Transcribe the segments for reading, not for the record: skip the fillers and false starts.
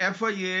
FIA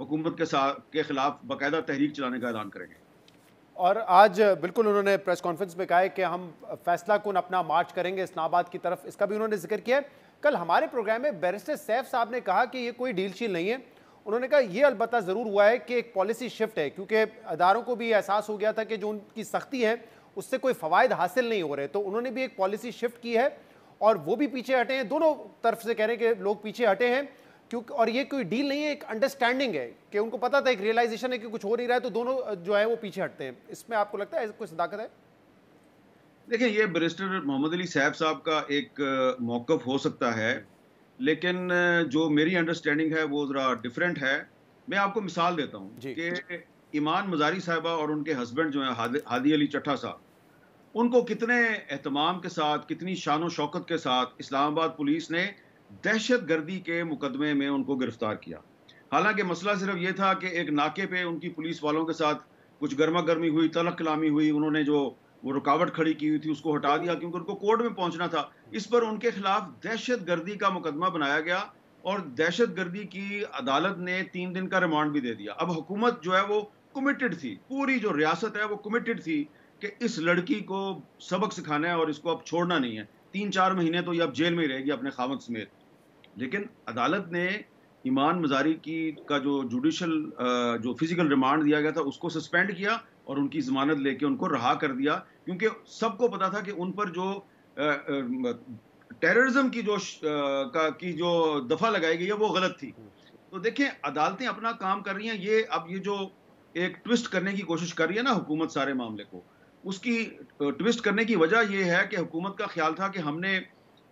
حکومت کے خلاف باقاعدہ تحریک چلانے کا اعلان کریں گے. اور آج بالکل انہوں نے پریس کانفرنس میں کہا ہے کہ ہم فیصلہ کن اپنا مارچ کریں گے اسلام آباد کی طرف، اس کا بھی انہوں نے ذکر کیا ہے. کل ہمارے پروگرام میں بیرسٹر سیف صاحب نے کہا کہ یہ کوئی ڈیل شیل نہیں ہے. انہوں نے کہا یہ البتہ ضرور ہوا ہے کہ ایک پالیسی شفٹ ہے، کیونکہ اداروں کو بھی احساس ہو گیا تھا کہ جو ان کی سختی ہے اس سے کوئی فوائد حاصل نہیں ہو رہے، تو انہوں نے بھی ایک پالیسی شفٹ کی ہے اور وہ بھی پیچھے ہٹے ہیں. دونوں طرف سے کہہ رہے ہیں کہ لوگ پیچھے ہٹے ہیں کیونکہ، اور یہ کوئی ڈیل نہیں ہے، ایک انڈرسٹینڈنگ ہے کہ ان کو پتا تھا، ایک ریئلائزیشن ہے کہ کچھ ہو نہیں رہا ہے، تو دونوں جو ہے وہ پیچھے ہٹتے ہیں. اس میں آپ کو لگتا ہے کوئی صداقت ہے؟ دیکھیں یہ بیرسٹر محمد علی سیف صاحب کا ایک موقف ہو سکتا ہے، لیکن جو میری انڈرسٹینڈنگ ہے وہ ذرا ڈیفرنٹ ہے. میں آپ کو مثال دیتا ہوں کہ ایمان مزاری صاحبہ اور ان کے ہسبینڈ جو ہیں ہادی علی چٹھا صاحب، ان کو کتنے اہتمام کے ساتھ، کتنی شان و شوکت کے ساتھ اسلام آباد پولیس نے دہشت گردی کے مقدمے میں ان کو گرفتار کیا. حالانکہ مسئلہ صرف یہ تھا کہ ایک ناکے پہ ان کی پولیس والوں کے ساتھ کچھ گرما گرمی ہوئی، تلخ کلامی ہوئی، انہوں نے جو وہ رکاوٹ کھڑی کی ہوئی تھی اس کو ہٹا دیا کیونکہ ان کو کورٹ میں پہنچنا تھا. اس پر ان کے خلاف دہشت گردی کا مقدمہ بنایا گیا اور دہشت گردی کی عدالت نے 3 دن کا ریمانڈ بھی دے دیا. اب حکومت جو ہے وہ کمیٹڈ تھی، پوری جو ریاست ہے وہ کمیٹڈ تھی کہ اس لڑکی کو سبق سکھانا ہے اور اس کو اب چھوڑنا نہیں ہے. 3-4 مہینے تو یہ اب جیل میں ہی رہے گی اپنے خاوند سمیت. لیکن عدالت نے ایمان مزاری کا جو جوڈیشل جو فزیکل ریمانڈ دیا گیا تھا اس کو سسپینڈ کیا اور ان کی ضمانت لے کے ان کو رہا کر دیا، کیونکہ سب کو پتا تھا کہ ان پر جو ٹیررزم کی جو دفعہ لگائی گئی ہے وہ غلط تھی. تو دیکھیں عدالتیں اپنا کام کر رہی ہیں. اب یہ جو ایک ٹوسٹ کرنے کی کوشش کر رہی ہے نا حکومت سارے معاملے کو، اس کی ٹوسٹ کرنے کی وجہ یہ ہے کہ حکومت کا خیال تھا کہ ہم نے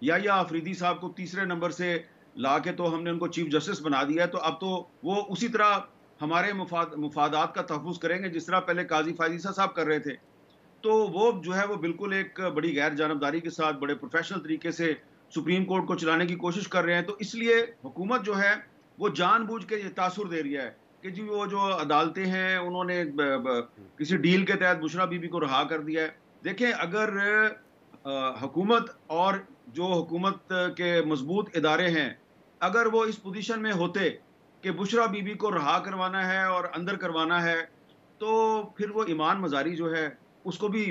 یا آفریدی صاحب کو تیسرے نمبر سے لا کے تو ہم نے ان کو چیف جسٹس بنا دیا ہے، تو اب تو وہ اسی طرح ہمارے مفادات کا تحفظ کریں گے جس طرح پہلے قاضی فائزہ صاحب کر رہے تھے. تو وہ جو ہے وہ بالکل ایک بڑی غیر جانبداری کے ساتھ بڑے پروفیشنل طریقے سے سپریم کورٹ کو چلانے کی کوشش کر رہے ہیں. تو اس لیے حکومت جو ہے وہ جان بوجھ کے یہ تاثر دے رہی ہے کہ جی وہ جو عدالتیں ہیں انہوں نے کسی ڈیل کے تحت بشرا بی بی کو رہا کر دیا ہے. دیکھیں اگر حکومت اور جو حکومت کے مضبوط ادارے ہیں اگر وہ اس پوزیشن میں ہوتے کہ بشرا بی بی کو رہا کروانا ہے اور اندر کروانا ہے تو پھر وہ ایمان مزاری جو ہے اس کو بھی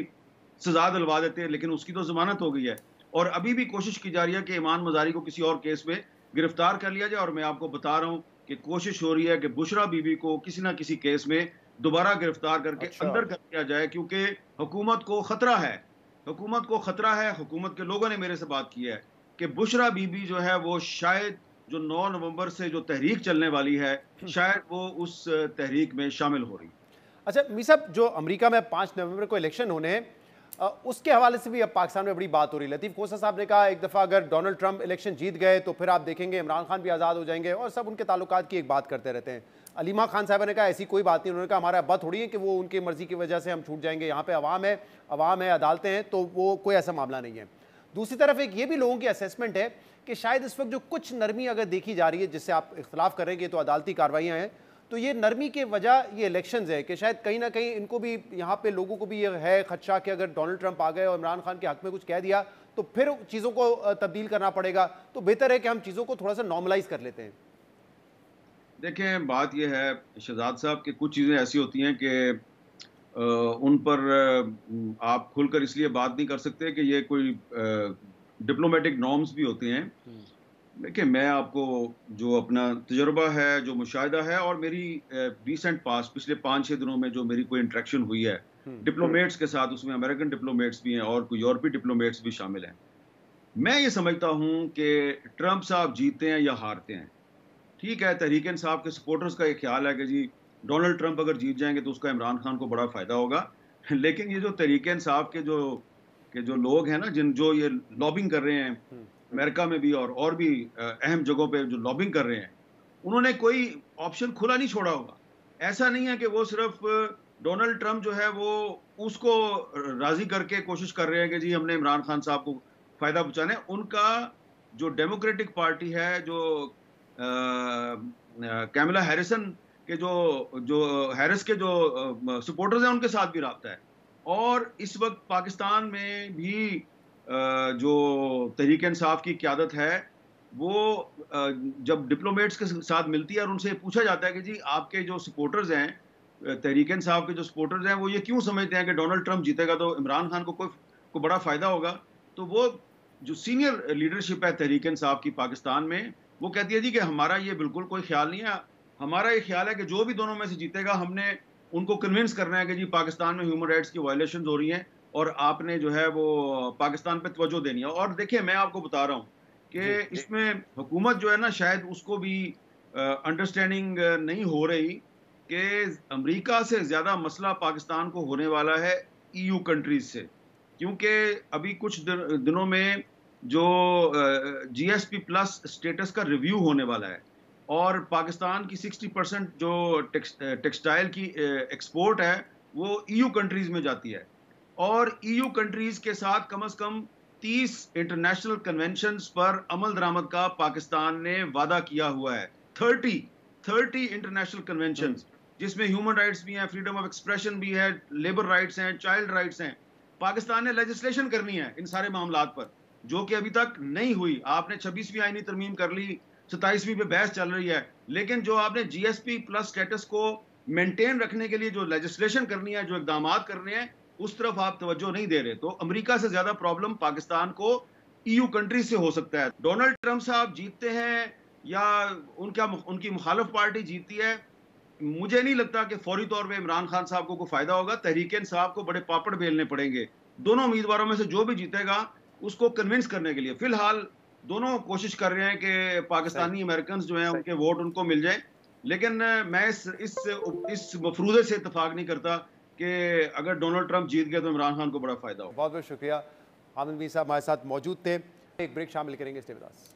سزا دلوا دیتے، لیکن اس کی تو ضمانت ہو گئی ہے اور ابھی بھی کوشش کی جا رہی ہے کہ ایمان مزاری کو کسی اور کیس میں گرفتار کر لیا جائے. اور میں آپ کو بتا رہا ہوں کہ کوشش ہو رہی ہے کہ بشرا بی بی کو کسی نہ کسی کیس میں دوبارہ گرفتار کر کے اندر کر دیا جائے، کیونکہ حکومت کو خطرہ ہے. حکومت کے لوگوں نے میرے سے بات کی ہے کہ بشرا بی بی جو ہے وہ شاید جو 9 نومبر سے جو تحریک چلنے والی ہے شاید وہ اس تحریک میں شامل ہو رہی. اچھا می صاحب، جو امریکہ میں 5 نومبر کو الیکشن ہونے ہیں اس کے حوالے سے بھی اب پاکستان میں بڑی بات ہو رہی ہے. لطیف کوسا صاحب نے کہا ایک دفعہ اگر ڈونلڈ ٹرمپ الیکشن جیت گئے تو پھر آپ دیکھیں گے عمران خان بھی آزاد ہو جائیں گے، اور سب ان کے تعلقات کی ایک بات کرتے رہتے ہیں. علیمہ خان صاحبہ نے کہا ایسی کوئی بات نہیں. انہوں نے کہا ہمارا ابا تھوڑی ہے کہ وہ ان کی مرضی کی وجہ سے ہم چھوٹ جائیں گے، یہاں پہ عوام ہے عدالتیں ہیں، تو وہ کوئی ایسا معاملہ نہیں ہے. دوسری طرف ایک یہ بھی لوگوں کی اسیسمنٹ ہے کہ شاید اس وقت جو کچھ نرمی اگر دیکھی جا رہی ہے جس سے آپ اختلاف کر رہے ہیں کہ تو عدالتی کارروائیاں ہیں، تو یہ نرمی کے وجہ یہ الیکشنز ہے کہ شاید کہیں نہ کہیں ان کو بھی یہاں پہ لوگوں کو بھی یہ ہے خدشہ کہ اگر ڈونلڈ ٹرمپ آ گئے اور عمران خان کے حق میں کچھ کہہ دیا تو پھر چیزوں کو تبدیل کرنا پڑے گا، تو بہتر ہے کہ ہم چیزوں کو تھوڑا سا نارملائز کر لیتے ہیں. دیکھیں بات یہ ہے شہزاد صاحب کہ کچھ چیزیں ایسی ہوتی ہیں کہ ان پر آپ کھل کر اس لیے بات نہیں کر سکتے کہ یہ کوئی ڈپلومیٹک نارمز بھی ہوتے ہیں. دیکھیں میں آپ کو جو اپنا تجربہ ہے، جو مشاہدہ ہے، اور میری ریسنٹ پاس پچھلے 5-6 دنوں میں جو میری کوئی انٹریکشن ہوئی ہے ڈپلومیٹس کے ساتھ، اس میں امریکن ڈپلومیٹس بھی ہیں اور کوئی یورپی ڈپلومیٹس بھی شامل ہیں، میں یہ سمجھتا ہوں کہ ٹرمپ صاحب جیتے ہیں یا ہارتے ہیں، ٹھیک ہے تحریک انصاف کے سپورٹرز کا یہ خیال ہے کہ جی ڈونلڈ ٹرمپ اگر جیت جائیں گے تو اس کا عمران خان کو بڑا فائدہ ہوگا. لیکن یہ جو تحریک انصاف کے جو لوگ ہیں نا جو یہ لابنگ کر رہے ہیں امریکہ میں بھی اور بھی اہم جگہوں پہ جو لابنگ کر رہے ہیں، انہوں نے کوئی آپشن کھلا نہیں چھوڑا ہوگا. ایسا نہیں ہے کہ وہ صرف ڈونلڈ ٹرمپ جو ہے وہ اس کو راضی کر کے کوشش کر رہے ہیں کہ جی ہم نے عمران خان صاحب کو فائدہ پہنچانا ہے. ان کا جو ڈیموکریٹک پارٹی ہے، جو کیملا ہیرسن کے جو ہیرس کے جو سپورٹرز ہیں ان کے ساتھ بھی رابطہ ہے. اور اس وقت پاکستان میں بھی جو تحریک انصاف کی قیادت ہے وہ جب ڈپلومیٹس کے ساتھ ملتی ہے اور ان سے پوچھا جاتا ہے کہ جی آپ کے جو سپورٹرز ہیں تحریک انصاف کے جو سپورٹرز ہیں وہ یہ کیوں سمجھتے ہیں کہ ڈونلڈ ٹرمپ جیتے گا تو عمران خان کو کوئی بڑا فائدہ ہوگا، تو وہ جو سینئر لیڈرشپ ہے تحریک انصاف کی پاکستان میں وہ کہتی ہے جی کہ ہمارا یہ بالکل کوئی خیال نہیں ہے، ہمارا یہ خیال ہے کہ جو بھی دونوں میں سے جیتے گا ہم نے ان کو کنونس کرنا ہے کہ جی پاکستان میں ہیومن رائٹس کی وائلیشنز ہو رہی ہیں اور آپ نے جو ہے وہ پاکستان پہ توجہ دینی ہے۔ اور دیکھیں میں آپ کو بتا رہا ہوں کہ اس میں حکومت جو ہے نا شاید اس کو بھی انڈرسٹینڈنگ نہیں ہو رہی کہ امریکہ سے زیادہ مسئلہ پاکستان کو ہونے والا ہے EU کنٹریز سے، کیونکہ ابھی کچھ دنوں میں جو GSP پلس اسٹیٹس کا ریویو ہونے والا ہے اور پاکستان کی 60% جو ٹیکسٹائل کی ایکسپورٹ ہے وہ EU کنٹریز میں جاتی ہے، اور EU کنٹریز کے ساتھ کم از کم 30 انٹرنیشنل کنونشنز پر عمل درآمد کا پاکستان نے وعدہ کیا ہوا ہے، 30 انٹرنیشنل کنونشنز جس میں ہیومن رائٹس بھی ہیں، فریڈم آف ایکسپریشن بھی ہے، لیبر رائٹس ہیں، چائلڈ رائٹس ہیں۔ پاکستان نے لیجسلیشن کرنی ہے ان سارے معاملات پر جو کہ ابھی تک نہیں ہوئی۔ آپ نے 26ویں آئینی ترمیم کر لی، 27ویں پہ بحث چل رہی ہے، لیکن جو آپ نے GSP پلس سٹیٹس کو مینٹین رکھنے کے لیے جو لیجسلیشن کرنی ہے، جو اقدامات کرنے ہیں، اس طرف آپ توجہ نہیں دے رہے۔ تو امریکہ سے زیادہ پرابلم پاکستان کو EU کنٹریز سے ہو سکتا ہے۔ ڈونلڈ ٹرمپ صاحب جیتتے ہیں یا ان کی مخالف پارٹی جیتی ہے، مجھے نہیں لگتا کہ فوری طور پہ عمران خان صاحب کو کوئی فائدہ ہوگا۔ تحریک انصاف کو بڑے پاپڑ بیلنے پڑیں گے، دونوں امیدواروں میں سے جو بھی جیتے گا اس کو کنونس کرنے کے لیے۔ فی الحال دونوں کوشش کر رہے ہیں کہ پاکستانی امریکنز جو ہیں ان کے ووٹ ان کو مل جائیں، لیکن میں اس مفروضے سے اتفاق نہیں کرتا کہ اگر ڈونلڈ ٹرمپ جیت گئے تو عمران خان کو بڑا فائدہ ہوگا۔ بہت بہت شکریہ۔ حامد میر صاحب ہمارے ساتھ موجود تھے، ایک بریک شامل کریں گے، stay with us.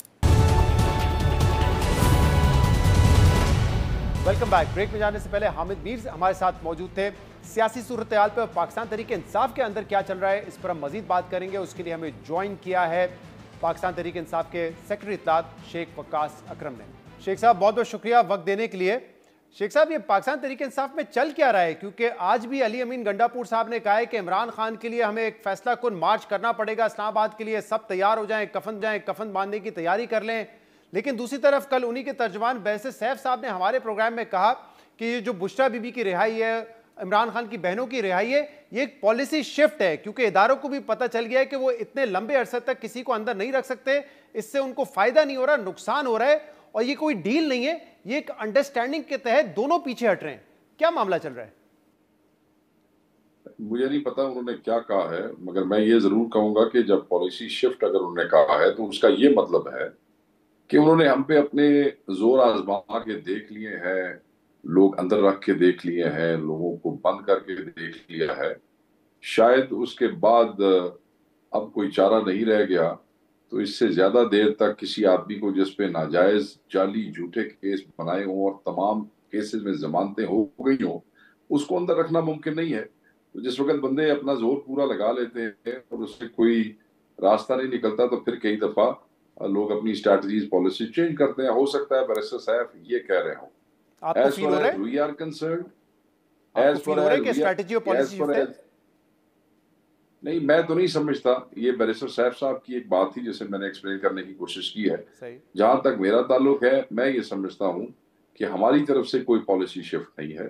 Welcome back. Break میں جانے سے پہلے حامد میر ہمارے ساتھ موجود تھے۔ سیاسی صورتحال پہ پاکستان تحریک انصاف کے اندر کیا چل رہا ہے اس پر ہم مزید بات کریں گے۔ اس کے لیے ہمیں جوائن کیا ہے پاکستان تحریک انصاف کے سیکرٹری اطلاعات شیخ وقاص اکرم نے۔ شیخ صاحب بہت بہت شکریہ وقت دینے کے لیے۔ شیخ صاحب یہ پاکستان تحریک انصاف میں چل کیا رہا ہے؟ کیونکہ آج بھی علی امین گنڈا پور صاحب نے کہا ہے کہ عمران خان کے لیے ہمیں ایک فیصلہ کن مارچ کرنا پڑے گا، اسلام آباد کے لیے سب تیار ہو جائیں، کفن باندھنے کی تیاری کر لیں۔ لیکن دوسری طرف کل انہی کے ترجمان بحث سیف صاحب نے ہمارے پروگرام میں کہا کہ یہ جو بشرا بی بی کی رہائی ہے، عمران خان کی بہنوں کی رہائی ہے، یہ ایک پالیسی شفٹ ہے، کیونکہ اداروں کو بھی پتہ چل گیا ہے کہ وہ اتنے لمبے عرصے تک کسی کو اندر نہیں رکھ سکتے، اس سے ان کو فائدہ نہیں ہو رہا، نقصان ہو رہا ہے، اور یہ کوئی ڈیل نہیں ہے، یہ ایک انڈرسٹینڈنگ کے تحت دونوں پیچھے ہٹ رہے ہیں۔ کیا معاملہ چل رہا ہے؟ مجھے نہیں پتا انہوں نے کیا کہا ہے، مگر میں یہ ضرور کہوں گا کہ جب پالیسی شفٹ اگر انہوں نے کہا ہے تو اس کا یہ مطلب ہے کہ انہوں نے ہم پہ اپنے زور آزما کے دیکھ لیے ہیں، لوگ اندر رکھ کے دیکھ لیے ہیں، لوگوں کو بند کر کے دیکھ لیا ہے، شاید اس کے بعد اب کوئی چارہ نہیں رہ گیا تو اس سے زیادہ دیر تک کسی آدمی کو جس پہ ناجائز جعلی جھوٹے کیس بنائے ہوں اور تمام کیسز میں ضمانتیں ہو گئی ہوں اس کو اندر رکھنا ممکن نہیں ہے۔ تو جس وقت بندے اپنا زور پورا لگا لیتے ہیں اور اس سے کوئی راستہ نہیں نکلتا تو پھر کئی دفعہ لوگ اپنی اسٹریٹجیز پالیسی چینج کرتے ہیں۔ ہو سکتا ہے بیرسٹر صاحب یہ کہہ رہے ہوں آپ کو فیل ہو رہا ہے؟ we are concerned آپ کو فیل ہو رہا ہے کہ اسٹریٹجی اور پالیسی شفٹ ہے؟ نہیں، میں تو نہیں سمجھتا۔ یہ بیرسٹر صاحب کی ایک بات تھی جسے میں نے ایکسپلین کرنے کی کوشش کی ہے۔ جہاں تک میرا تعلق ہے میں یہ سمجھتا ہوں کہ ہماری طرف سے کوئی پالیسی شفٹ نہیں ہے،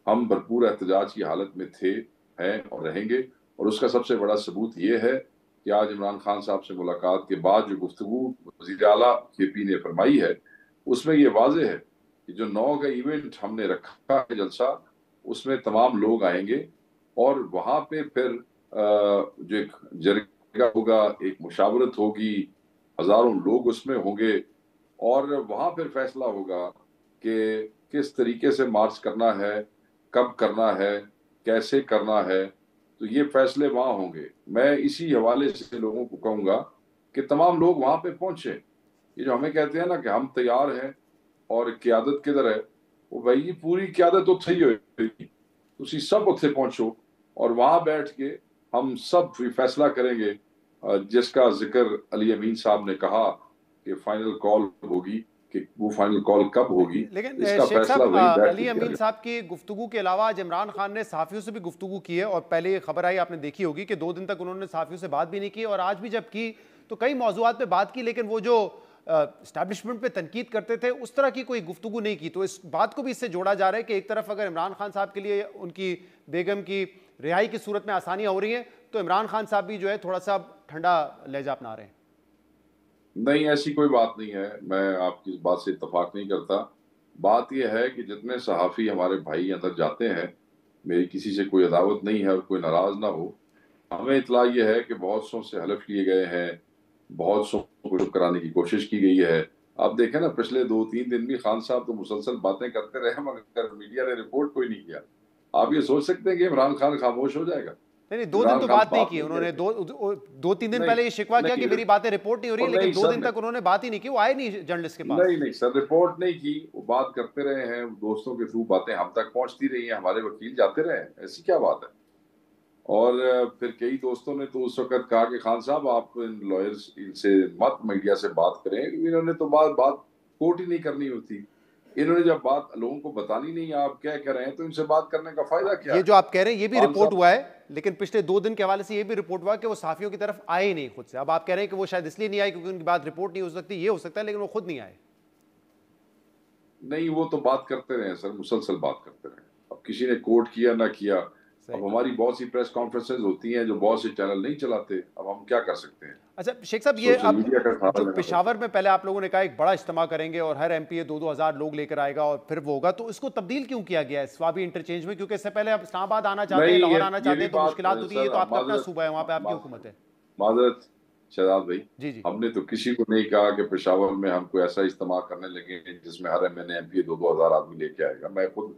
ہم بھرپور احتجاج کی حالت میں تھے، ہیں اور رہیں گے، اور اس کا سب سے بڑا ثبوت یہ ہے کہ آج عمران خان صاحب سے ملاقات کے بعد جو گفتگو وزیر اعلیٰ KP نے فرمائی ہے اس میں یہ واضح ہے کہ جو 9 کا ایونٹ ہم نے رکھا ہے جلسہ، اس میں تمام لوگ آئیں گے اور وہاں پہ پھر جو ایک جرگہ ہوگا، ایک مشاورت ہوگی، ہزاروں لوگ اس میں ہوں گے، اور وہاں پھر فیصلہ ہوگا کہ کس طریقے سے مارچ کرنا ہے، کب کرنا ہے، کیسے کرنا ہے، تو یہ فیصلے وہاں ہوں گے۔ میں اسی حوالے سے لوگوں کو کہوں گا کہ تمام لوگ وہاں پہ پہنچیں۔ یہ جو ہمیں کہتے ہیں نا کہ ہم تیار ہیں اور قیادت کدھر ہے، وہ بھائی پوری قیادت اتھے ہی ہوئی، تسی سب اتھے پہنچو اور وہاں بیٹھ کے ہم سب فیصلہ کریں گے، جس کا ذکر علی امین صاحب نے کہا کہ فائنل کال ہوگی، کہ وہ فائنل کال کب ہوگی، لیکن اس کا شیخ فیصلہ صاحب وہی بیٹھ علی کے امین صاحب کی گفتگو کے علاوہ آج عمران خان نے صحافیوں سے بھی گفتگو کی ہے، اور پہلے یہ خبر آئی آپ نے دیکھی ہوگی کہ 2 دن تک انہوں نے صحافیوں سے بات بھی نہیں کی، اور آج بھی جب کی تو کئی موضوعات پہ بات کی، لیکن وہ جو اسٹیبلشمنٹ پہ تنقید کرتے تھے، اس طرح کی کوئی گفتگو نہیں کی. تو اس بات کو بھی اس سے جوڑا جا رہا ہے کہ ایک طرف اگر عمران خان صاحب کے لیے ان کی بیگم کی رہائی کی صورت میں آسانیاں ہو رہی ہیں تو عمران خان صاحب بھی جو ہے تھوڑا سا ٹھنڈا لہجہ اپنا رہے ہیں. نہیں، ایسی کوئی بات نہیں ہے، میں آپ کی اس بات سے اتفاق نہیں کرتا. بات یہ ہے کہ جتنے صحافی ہمارے بھائی اندر جاتے ہیں، میری کسی سے کوئی عداوت نہیں ہے اور کوئی ناراض نہ ہو. ہمیں اطلاع یہ ہے کہ بہت سو سے حلف لیے گئے ہیں، بہت سو کو چپ کرانے کی کوشش کی گئی ہے. آپ دیکھیں نا، پچھلے 2-3 دن بھی خان صاحب تو مسلسل باتیں کرتے رہے مگر میڈیا نے رپورٹ کوئی نہیں کیا. آپ یہ سوچ سکتے ہیں کہ عمران خان خاموش ہو جائے گا؟ نہیں، 2 دن تو بات نہیں کی انہوں نے. 2-3 دن پہلے یہ شکوہ کیا کہ میری باتیں رپورٹ نہیں ہو رہی، لیکن 2 دن تک انہوں نے بات ہی نہیں کی. وہ آئے نہیں جرنلسٹ کے پاس. نہیں سر، رپورٹ نہیں کی، وہ بات کرتے رہے ہیں، دوستوں کے تھرو باتیں ہم تک پہنچتی رہی ہیں، ہمارے وکیل جاتے رہے ہیں. ایسی کیا بات ہے؟ اور پھر کئی دوستوں نے تو اس وقت کہا کہ خان صاحب آپ ان لائرز سے مت میڈیا سے بات کریں. انہوں نے تو بات کوٹ ہی نہیں کرنی ہوتی. انہوں نے جب بات لوگوں کو بتانی نہیں آپ کیا کہہ رہے ہیں تو ان سے بات کرنے کا فائدہ کیا؟ یہ جو آپ کہہ رہے ہیں یہ بھی رپورٹ ہوا ہے، لیکن پچھلے 2 دن کے حوالے سے یہ بھی رپورٹ ہوا کہ وہ صحافیوں کی طرف آئے ہی نہیں خود سے. اب آپ کہہ رہے ہیں کہ وہ شاید اس لیے نہیں آئے کیونکہ ان کی بات رپورٹ نہیں ہو سکتی، یہ ہو سکتا ہے، لیکن وہ خود نہیں آئے. نہیں، وہ تو بات کرتے رہے سر، مسلسل بات کرتے رہے. اب کسی نے کوٹ کیا نہ کیا. اب ہماری بہت سی پریس کانفرنسز ہوتی ہیں جو بہت سے چینل نہیں چلاتے، اب ہم کیا کر سکتے ہیں؟ اچھا شیخ صاحب، یہ اب جو پشاور میں پہلے آپ لوگوں نے کہا ایک بڑا اجتماع کریں گے اور ہر ایم پی اے 2-2 ہزار لوگ لے کر آئے گا اور پھر وہ ہوگا، تو اس کو تبدیل کیوں کیا گیا ہے سوابی انٹرچینج میں؟ کیونکہ اس سے پہلے آپ اسلام آباد آنا چاہتے ہیں، لاہور آنا چاہتے ہیں تو مشکلات ہوتی ہیں. یہ تو آپ کا اپنا صوبہ ہے، وہاں پہ آپ کی حکومت ہے. معذرت شہزاد بھائی، ہم نے تو کسی کو نہیں کہا کہ پشاور میں ہم کوئی ایسا اجتماع کرنے لگے جس میں ہر M N A M P 2-2 ہزار آدمی لے کے آئے گا. میں خود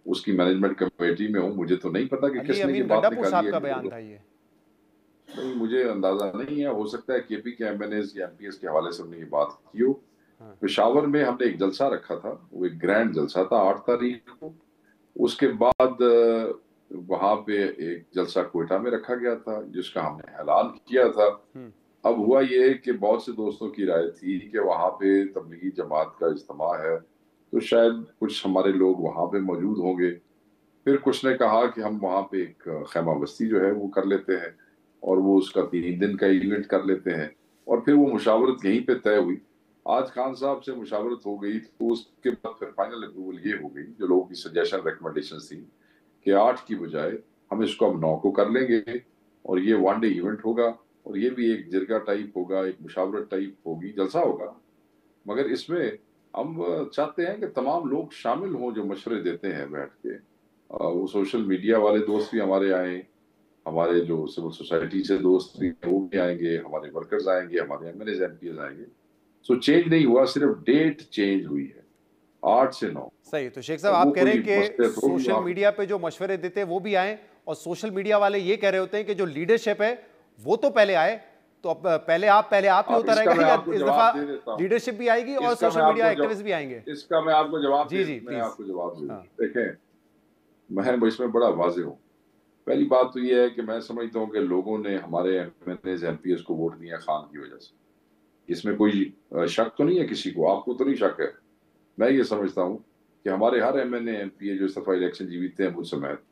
اس کی مینجمنٹ کمیٹی میں ہوں، مجھے تو نہیں پتا کہ کس نے یہ بات نکالی ہے. کا بیان تھا یہ نہیں، مجھے اندازہ نہیں ہے، ہو سکتا ہے کے پی کے ایم این ایز یا ایم پی ایس کے حوالے سے ہم نے یہ بات کی ہو. پشاور میں ہم نے ایک جلسہ رکھا تھا، وہ ایک گرینڈ جلسہ تھا 8 تاریخ کو. اس کے بعد وہاں پہ ایک جلسہ کوئٹہ میں رکھا گیا تھا جس کا ہم نے اعلان کیا تھا. اب ہوا یہ کہ بہت سے دوستوں کی رائے تھی کہ وہاں پہ تبلیغی جماعت کا اجتماع ہے تو شاید کچھ ہمارے لوگ وہاں پہ موجود ہوں گے. پھر کچھ نے کہا کہ ہم وہاں پہ ایک خیمہ بستی جو ہے وہ کر لیتے ہیں اور وہ اس کا 3 دن کا ایونٹ کر لیتے ہیں. اور پھر وہ مشاورت یہیں پہ طے ہوئی. آج خان صاحب سے مشاورت ہو گئی تو اس کے بعد پھر فائنل اپروول یہ ہو گئی جو لوگوں کی سجیشن ریکمنڈیشن تھی کہ 8 کی بجائے ہم اس کو اب 9 کو کر لیں گے اور یہ 1 ڈے ایونٹ ہوگا اور یہ بھی ایک جرگہ ٹائپ ہوگا، ایک مشاورت ٹائپ ہوگی، جلسہ ہوگا. مگر اس میں ہم چاہتے ہیں کہ تمام لوگ شامل ہوں جو مشورے دیتے ہیں بیٹھ کے. وہ سوشل میڈیا والے دوست بھی ہمارے آئیں، ہمارے جو سول سوسائٹی سے دوست بھی وہ بھی آئیں گے، ہمارے ورکرز آئیں گے، ہمارے M N As M P As آئیں گے. سو چینج نہیں ہوا، صرف ڈیٹ چینج ہوئی ہے 8 سے 9. صحیح. تو شیخ صاحب آپ کہہ رہے ہیں کہ سوشل میڈیا پہ جو مشورے دیتے ہیں وہ بھی آئیں، اور سوشل میڈیا والے یہ کہہ رہے ہوتے ہیں کہ جو لیڈرشپ ہے وہ تو پہلے آئے. تو اب پہلے آپ ہی ہوتا رہے گا یا اس دفعہ لیڈرشپ بھی آئے گی اور سوشل میڈیا ایکٹیوسٹ بھی آئیں گے؟ اس کا میں آپ کو جواب دوں. دیکھیں، میں اس میں بڑا واضح ہوں. پہلی بات تو یہ ہے کہ میں سمجھتا ہوں کہ لوگوں نے ہمارے M N As M P As کو ووٹ دیا خان کی وجہ سے. اس میں کوئی شک تو نہیں ہے کسی کو، آپ کو تو نہیں شک ہے. میں یہ سمجھتا ہوں کہ ہمارے ہر M N A M P A جو اس دفعہ الیکشن جیتے ہیں مجھ سمیت،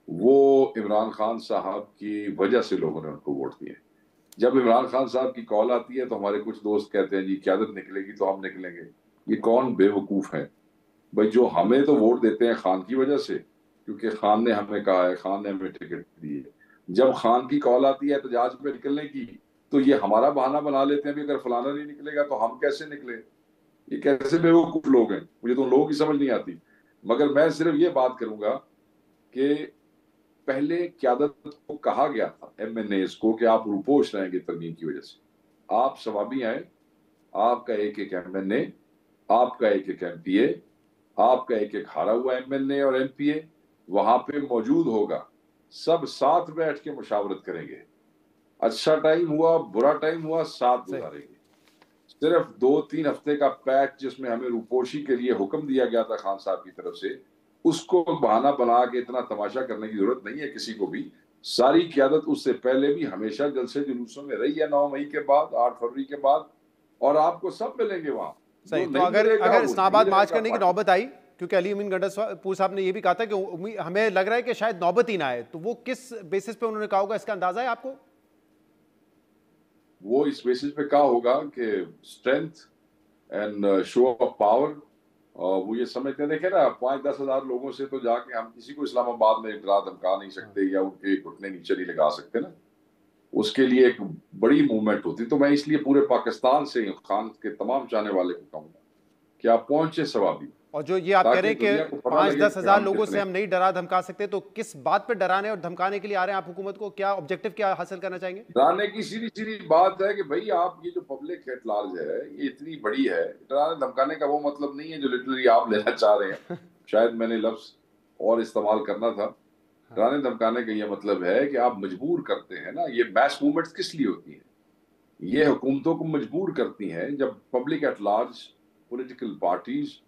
وہ عمران خان صاحب کی وجہ سے لوگوں نے ان کو ووٹ دیے. جب عمران خان صاحب کی کال آتی ہے تو ہمارے کچھ دوست کہتے ہیں جی قیادت نکلے گی تو ہم نکلیں گے. یہ کون بے وقوف ہیں بھائی جو ہمیں تو ووٹ دیتے ہیں خان کی وجہ سے، کیونکہ خان نے ہمیں کہا ہے، خان نے ہمیں ٹکٹ دی ہے. جب خان کی کال آتی ہے احتجاج پہ نکلنے کی تو یہ ہمارا بہانہ بنا لیتے ہیں بھی اگر فلانا نہیں نکلے گا تو ہم کیسے نکلے. یہ کیسے بے وقوف لوگ ہیں، مجھے تو لوگوں کی سمجھ نہیں آتی. مگر میں صرف یہ بات کروں گا کہ پہلے قیادت کو کہا گیا تھا ایم این ایز کو کہ آپ روپوش رہیں گے ترمیم کی وجہ سے. آپ سوابی آئیں، آپ کا ایک ایم این اے، آپ کا ایک ایم پی اے، آپ کا ایک ہارا ہوا ایم این اے اور ایم پی اے وہاں پہ موجود ہوگا. سب ساتھ بیٹھ کے مشاورت کریں گے. اچھا ٹائم ہوا، برا ٹائم ہوا، ساتھ گزاریں گے. صرف 2-3 ہفتے کا پیک جس میں ہمیں روپوشی کے لیے حکم دیا گیا تھا خان صاحب کی طرف سے، اس کو بہانہ بنا کے اتنا تماشا کرنے کی ضرورت نہیں ہے کسی کو بھی. ساری قیادت اس سے پہلے بھی ہمیشہ جلسے جلوسوں میں رہی ہے 9 مئی کے بعد، 8 فروری کے بعد، اور آپ کو سب ملیں گے وہاں. صحیح. تو اگر اسلام آباد مارچ کرنے کی نوبت آئی، کیونکہ علی امین گنڈاسپور صاحب نے یہ بھی کہا تھا کہ ہمیں لگ رہا ہے کہ شاید نوبت ہی نہ آئے، تو وہ کس بیسس پہ انہوں نے کہا ہوگا، اس کا اندازہ ہے آپ کو؟ وہ اس بیسس پہ کہا ہوگا کہ strength and show of power. وہ یہ سمجھتے ہیں, دیکھیں نا 5-10 ہزار لوگوں سے تو جا کے ہم کسی کو اسلام آباد میں ڈرا دھمکا نہیں سکتے یا ان کے گھٹنے نیچے نہیں لگا سکتے نا. اس کے لیے ایک بڑی موومنٹ ہوتی. تو میں اس لیے پورے پاکستان سے خان کے تمام چاہنے والے کو کہوں گا کہ آپ پہنچے ثوابی. اور جو یہ آپ کہہ رہے ہیں کہ 5-10 ہزار لوگوں سے ہم نہیں ڈرا دھمکا سکتے, تو کس بات پہ ڈرانے اور دھمکانے کے لیے آ رہے ہیں آپ حکومت کو؟ کیا آبجیکٹو کیا حاصل کرنا چاہیں گے؟ ڈرانے کی سیدھی بات ہے کہ بھائی آپ یہ جو پبلک ایٹ لارج ہے یہ اتنی بڑی ہے. ڈرانے دھمکانے کا وہ مطلب نہیں ہے جو لٹرلی آپ لینا چاہ رہے ہیں. شاید میں نے لفظ اور استعمال کرنا تھا. ڈرانے دھمکانے کا یہ مطلب ہے کہ آپ مجبور کرتے ہیں نا. یہ میس موومنٹس کس لیے ہوتی ہیں؟ یہ حکومتوں کو مجبور کرتی ہیں جب public at large, political parties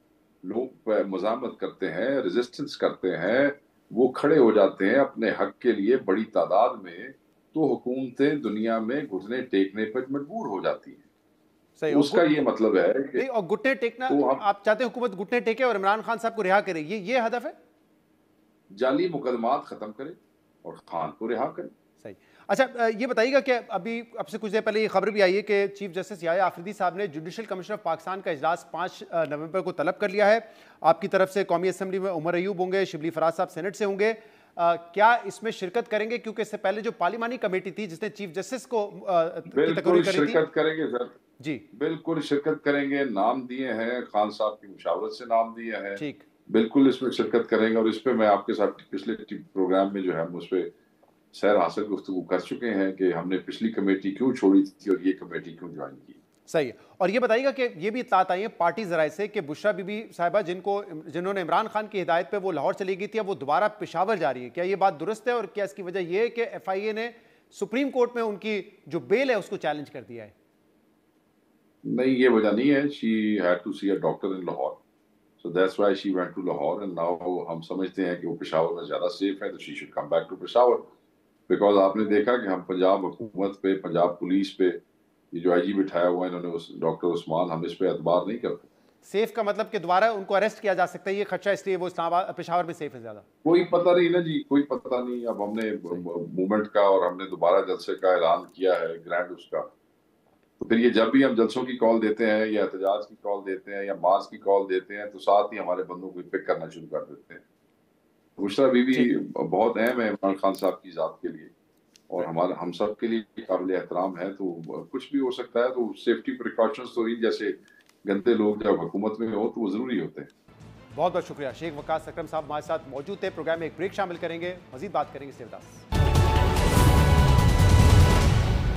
لوگ مزاحمت کرتے ہیں, ریزسٹنس کرتے ہیں, وہ کھڑے ہو جاتے ہیں اپنے حق کے لیے بڑی تعداد میں, تو حکومتیں دنیا میں گھٹنے ٹیکنے پر مجبور ہو جاتی ہیں. صحیح. اس کا یہ مطلب ہے کہ اور گھٹنے ٹیکنا, آپ چاہتے ہیں حکومت گھٹنے ٹیکے اور عمران خان صاحب کو رہا کرے, یہ ہدف ہے؟ جعلی مقدمات ختم کرے اور خان کو رہا کرے. صحیح. اچھا یہ بتائیے گا کہ ابھی اب سے کچھ دیر پہلے یہ خبر بھی آئی ہے کہ چیف جسٹس یحییٰ آفریدی صاحب نے جوڈیشل کمیشن آف پاکستان کا اجلاس 5 نومبر کو طلب کر لیا ہے. آپ کی طرف سے قومی اسمبلی میں عمر ایوب ہوں گے, شبلی فراز صاحب سینٹ سے ہوں گے. کیا اس میں شرکت کریں گے؟ کیونکہ اس سے پہلے جو پارلیمانی کمیٹی تھی جس نے چیف جسٹس کو بالکل شرکت کریں گے سر. جی بالکل شرکت کریں گے. نام دیے ہیں, خان صاحب کی مشاورت سے نام دیے ہیں. ٹھیک, بالکل اس میں شرکت کریں گے. اور اس پہ میں آپ کے ساتھ پچھلے پروگرام میں جو ہے ہم اس پہ سیر حاصل گفتگو کر چکے ہیں کہ ہم نے پچھلی کمیٹی کیوں چھوڑی تھی اور یہ کمیٹی کیوں جوائن کی. صحیح. اور یہ بتائیے گا کہ یہ بھی اطلاعات آئی ہیں پارٹی ذرائع سے کہ بشرا بی بی صاحبہ جنہوں نے عمران خان کی ہدایت پہ وہ لاہور چلی گئی تھی, اب وہ دوبارہ پشاور جا رہی ہے. کیا یہ بات درست ہے؟ اور کیا اس کی وجہ یہ ہے کہ ایف آئی اے نے سپریم کورٹ میں ان کی جو بیل ہے اس کو چیلنج کر دیا ہے؟ نہیں, یہ وجہ نہیں ہے. She had to see a doctor in Lahore, so that's why she went to Lahore. And now ہم سمجھتے ہیں کہ وہ پشاور میں زیادہ سیف ہے, تو she should come back to Peshawar. Because آپ نے دیکھا کہ ہم پنجاب حکومت پہ, پنجاب پولیس پہ یہ جو آئی جی بٹھایا ہوا ہے انہوں نے ڈاکٹر عثمان, ہم اس پہ اعتبار نہیں کرتے. سیف کا مطلب کہ دوبارہ ان کو اریسٹ کیا جا سکتا ہے, یہ خدشہ اس لیے وہ اسلام آباد پشاور میں سیف ہے زیادہ؟ کوئی پتہ نہیں نا جی, کوئی پتہ نہیں. اب ہم نے موومنٹ کا اور ہم نے دوبارہ جلسے کا اعلان کیا ہے گرینڈ اس کا, تو پھر یہ جب بھی ہم جلسوں کی کال دیتے ہیں یا احتجاج کی کال دیتے ہیں یا مارچ کی کال دیتے ہیں تو ساتھ ہی ہمارے بندوں کو پک کرنا شروع کر دیتے ہیں. بشرا بی بی بہت اہم ہے عمران خان صاحب کی ذات کے لیے اور ہم سب کے لیے قابل احترام ہے. تو کچھ بھی ہو سکتا ہے, تو سیفٹی پریکاشنز تو ان جیسے گندے لوگ جب حکومت میں ہو تو وہ ضروری ہوتے ہیں. بہت بہت شکریہ. شیخ وقاص اکرم صاحب ہمارے ساتھ موجود تھے. پروگرام میں ایک بریک شامل کریں گے, مزید بات کریں گے اس سے.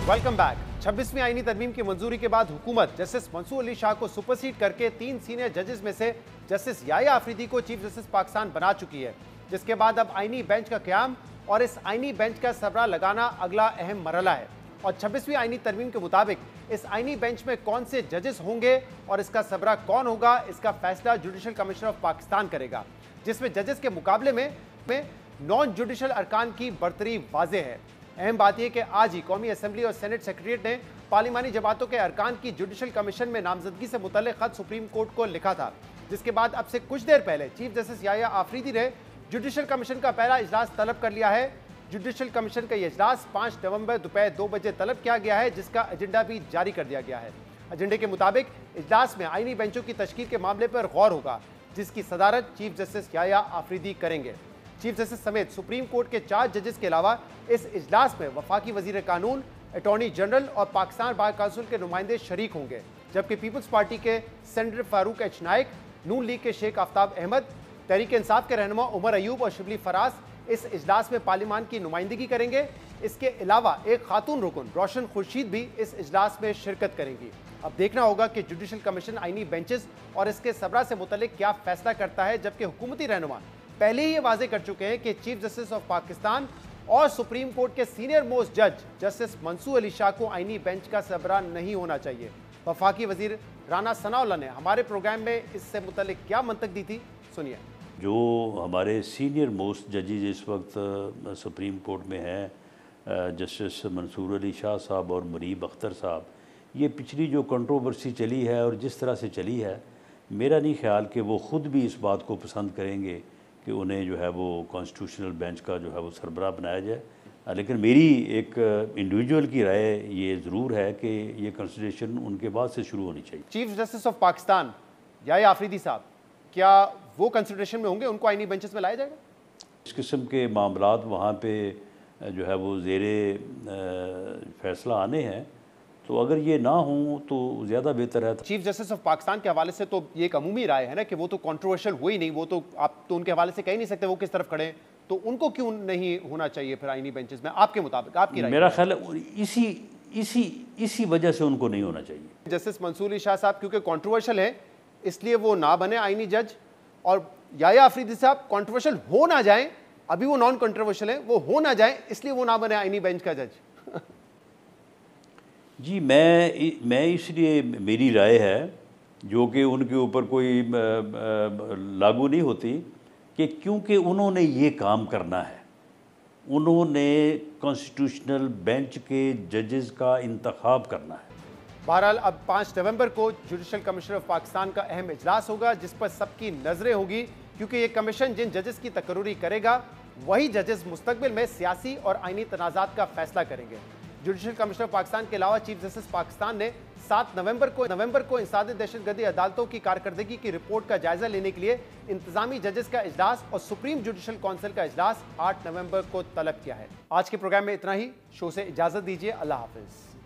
Welcome back. 26ویں آئینی ترمیم کی منظوری کے بعد حکومت جسٹس منصور علی شاہ کو سپرسیڈ کر کے 3 سینئر ججز میں سے جسٹس یحییٰ آفریدی کو چیف جسٹس پاکستان بنا چکی ہے, جس کے بعد اب آئینی بینچ کا قیام اور اس آئینی بینچ کا سربراہ لگانا اگلا اہم مرحلہ ہے. اور 26ویں آئینی ترمیم کے مطابق اس آئینی بینچ میں کون سے ججز ہوں گے اور اس کا سربراہ کون ہوگا, اس کا فیصلہ جوڈیشل کمیشن آف پاکستان کرے گا, جس میں ججز کے مقابلے میں نان جوڈیشل ارکان کی برتری واضح ہے. اہم بات یہ کہ آج ہی قومی اسمبلی اور سینٹ سیکریٹریٹ نے پارلیمانی جماعتوں کے ارکان کی جوڈیشل کمیشن میں نامزدگی سے متعلق خط سپریم کورٹ کو لکھا تھا, جس کے بعد اب سے کچھ دیر پہلے چیف جسٹس یحییٰ آفریدی نے جوڈیشل کمیشن کا پہلا اجلاس طلب کر لیا ہے. جوڈیشل کمیشن کا یہ اجلاس 5 نومبر دوپہر 2 بجے طلب کیا گیا ہے, جس کا ایجنڈا بھی جاری کر دیا گیا ہے. ایجنڈے کے مطابق اجلاس میں آئینی بینچوں کی تشکیل کے معاملے پر غور ہوگا, جس کی صدارت چیف جسٹس یحییٰ آفریدی کریں گے. چیف جسٹس سمیت سپریم کورٹ کے 4 ججز کے علاوہ اس اجلاس میں وفاقی وزیر قانون, اٹارنی جنرل اور پاکستان بار کونسل کے نمائندے شریک ہوں گے, جبکہ پیپلز پارٹی کے سینیٹر فاروق ایچ نائک, نون لیگ کے شیخ آفتاب احمد, تحریک انصاف کے رہنما عمر ایوب اور شبلی فراز اس اجلاس میں پارلیمان کی نمائندگی کریں گے. اس کے علاوہ ایک خاتون رکن روشن خورشید بھی اس اجلاس میں شرکت کریں گی. اب دیکھنا ہوگا کہ جوڈیشل کمیشن آئینی بینچز اور اس کے سربراہ سے متعلق کیا فیصلہ کرتا ہے, جبکہ حکومتی رہنما پہلے ہی یہ واضح کر چکے ہیں کہ چیف جسٹس آف پاکستان اور سپریم کورٹ کے سینئر موسٹ جج جسٹس منصور علی شاہ کو آئینی بینچ کا سربراہ نہیں ہونا چاہیے. وفاقی وزیر رانا ثناء اللہ نے ہمارے پروگرام میں اس سے متعلق کیا منطق دی تھی, سنیے. جو ہمارے سینئر موسٹ ججز اس وقت سپریم کورٹ میں ہیں, جسٹس منصور علی شاہ صاحب اور مریب اختر صاحب, یہ پچھلی جو کنٹروورسی چلی ہے اور جس طرح سے چلی ہے, میرا نہیں خیال کہ وہ خود بھی اس بات کو پسند کریں گے کہ انہیں جو ہے وہ کانسٹیٹیوشنل بینچ کا جو ہے وہ سربراہ بنایا جائے. لیکن میری ایک انڈیویجول کی رائے یہ ضرور ہے کہ یہ کنسیڈریشن ان کے بعد سے شروع ہونی چاہیے. چیف جسٹس آف پاکستان یحییٰ آفریدی صاحب کیا وہ کنسیڈریشن میں ہوں گے؟ ان کو آئینی بینچز میں لایا جائے گا؟ اس قسم کے معاملات وہاں پہ جو ہے وہ زیر فیصلہ آنے ہیں، تو اگر یہ نہ ہوں تو زیادہ بہتر ہے. چیف جسٹس آف پاکستان کے حوالے سے تو یہ ایک عمومی رائے ہے نا کہ وہ تو کنٹروورشل ہوئی نہیں، وہ تو آپ تو ان کے حوالے سے کہہ نہیں سکتے وہ کس طرف کھڑے ہیں، تو ان کو کیوں نہیں ہونا چاہیے پھر آئینی بینچز میں آپ کے مطابق؟ آپ کی رائے؟ میرا خیال ہے اسی وجہ سے ان کو نہیں ہونا چاہیے. جسٹس منصور علی شاہ صاحب کیونکہ کنٹروورشل ہے اس لیے وہ نہ بنے آئینی جج، اور یحییٰ آفریدی صاحب کنٹروورشل ہو نہ جائیں، ابھی وہ نان کنٹروورشل ہیں، وہ ہو نہ جائیں اس لیے وہ نہ بنے آئینی بینچ کا جج. جی میں اس لیے میری رائے ہے جو کہ ان کے اوپر کوئی لاگو نہیں ہوتی کہ کیونکہ انہوں نے یہ کام کرنا ہے، انہوں نے کانسٹیٹیوشنل بینچ کے ججز کا انتخاب کرنا ہے. بہرحال اب 5 نومبر کو جوڈیشل کمیشن آف پاکستان کا اہم اجلاس ہوگا جس پر سب کی نظریں ہوگی، کیونکہ یہ کمیشن جن ججز کی تقرری کرے گا وہی ججز مستقبل میں سیاسی اور آئینی تنازعات کا فیصلہ کریں گے. جوڈیشل کمیشن آف پاکستان کے علاوہ چیف جسٹس پاکستان نے 7 نومبر کو انسداد دہشت گردی عدالتوں کی کارکردگی کی رپورٹ کا جائزہ لینے کے لیے انتظامی ججز کا اجلاس اور سپریم جوڈیشل کونسل کا اجلاس 8 نومبر کو طلب کیا ہے. آج کے پروگرام میں اتنا ہی. شو سے اجازت دیجیے. اللہ حافظ.